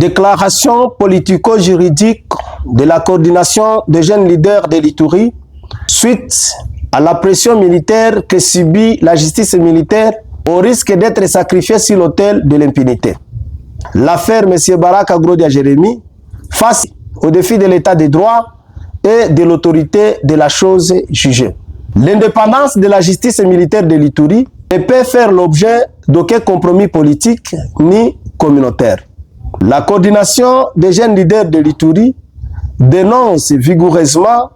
Déclaration politico-juridique de la coordination des jeunes leaders de l'Ituri suite à la pression militaire que subit la justice militaire au risque d'être sacrifié sur l'autel de l'impunité. L'affaire M. Baraka Grodia Jérémy face au défi de l'état de droit et de l'autorité de la chose jugée. L'indépendance de la justice militaire de l'Ituri ne peut faire l'objet d'aucun compromis politique ni communautaire. La coordination des jeunes leaders de l'Ituri dénonce vigoureusement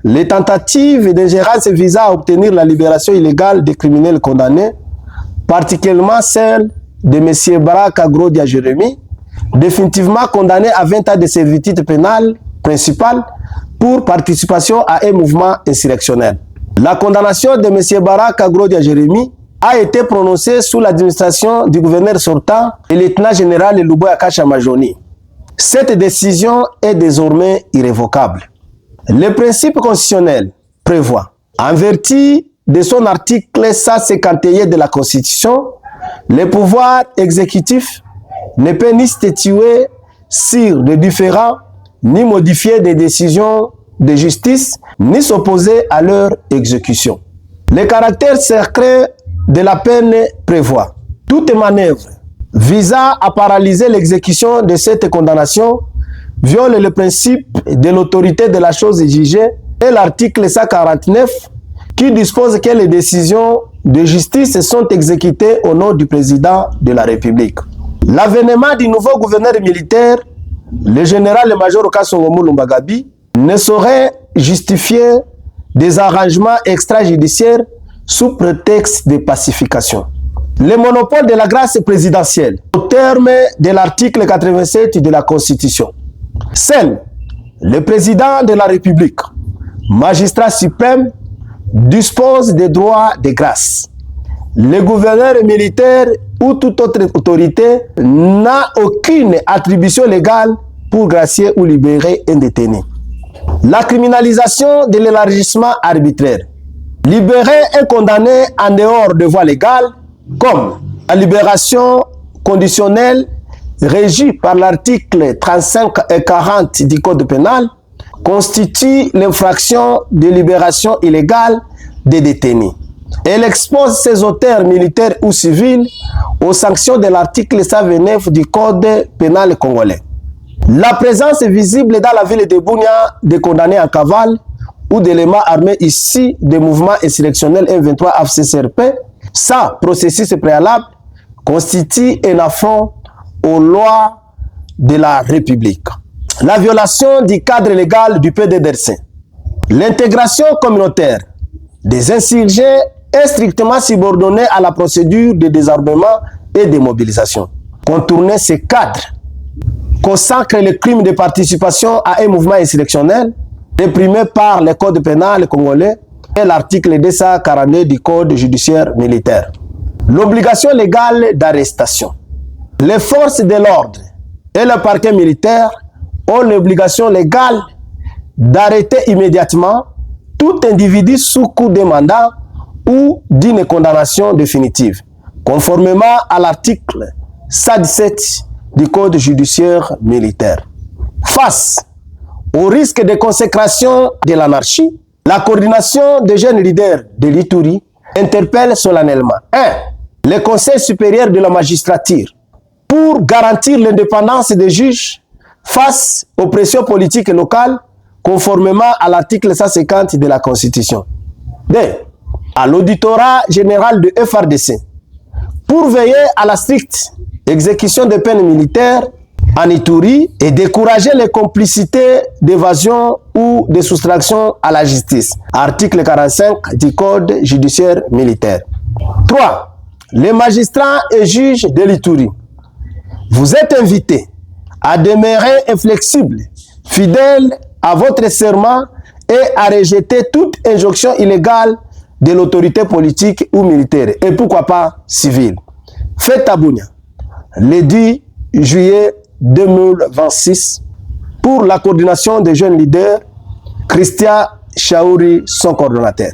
les tentatives d'ingérence visant à obtenir la libération illégale des criminels condamnés, particulièrement celle de M. Baraka Grodia Jérémy, définitivement condamné à 20 ans de servitude pénale principale pour participation à un mouvement insurrectionnel. La condamnation de M. Baraka Grodia Jérémy a été prononcée sous l'administration du gouverneur sortant et lieutenant général Luboya Kasha Majoni. Cette décision est désormais irrévocable. Le principe constitutionnel prévoit, en vertu de son article 151 de la Constitution, le pouvoir exécutif ne peut ni statuer sur des différends, ni modifier des décisions de justice, ni s'opposer à leur exécution. Le caractère secret de la peine prévoit toute manœuvre visant à paralyser l'exécution de cette condamnation viole le principe de l'autorité de la chose jugée et l'article 149 qui dispose que les décisions de justice sont exécutées au nom du président de la République. L'avènement du nouveau gouverneur militaire, le général-major Kasongo Lumbagabi, ne saurait justifier des arrangements extrajudiciaires sous prétexte de pacification. Le monopole de la grâce présidentielle, au terme de l'article 87 de la Constitution. Seul le président de la République, magistrat suprême, dispose des droits de grâce. Le gouverneur militaire ou toute autre autorité n'a aucune attribution légale pour gracier ou libérer un détenu. La criminalisation de l'élargissement arbitraire. Libérer un condamné en dehors de voie légale, comme la libération conditionnelle régie par l'article 35 et 40 du Code pénal, constitue l'infraction de libération illégale des détenus. Elle expose ses auteurs militaires ou civils aux sanctions de l'article 129 du Code pénal congolais. La présence visible dans la ville de Bunia de condamnés en cavale ou d'éléments armés issus des mouvements insurrectionnels M23 AFC-CRP sans processus préalable constitue un affront aux lois de la République. La violation du cadre légal du PDDRC. L'intégration communautaire des insurgés est strictement subordonnée à la procédure de désarmement et de mobilisation. Contourner ce cadre consacre le crime de participation à un mouvement insurrectionnel réprimé par le Code pénal congolais et l'article 242 du Code judiciaire militaire. L'obligation légale d'arrestation. Les forces de l'ordre et le parquet militaire ont l'obligation légale d'arrêter immédiatement tout individu sous coup de mandat ou d'une condamnation définitive, conformément à l'article 117 du Code judiciaire militaire. Face au risque de consécration de l'anarchie, la coordination des jeunes leaders de l'Ituri interpelle solennellement 1. Le Conseil supérieur de la magistrature pour garantir l'indépendance des juges face aux pressions politiques locales conformément à l'article 150 de la Constitution. 2. À l'auditorat général de FRDC pour veiller à la stricte exécution des peines militaires en Ituri et décourager les complicités d'évasion ou de soustraction à la justice. Article 45 du Code judiciaire militaire. 3. Les magistrats et juges de l'Ituri, vous êtes invités à demeurer inflexibles, fidèles à votre serment et à rejeter toute injonction illégale de l'autorité politique ou militaire, et pourquoi pas civile. Faites à Bunia, le 10 juillet 2026, pour la coordination des jeunes leaders, Christian Chaouri, son coordonnateur.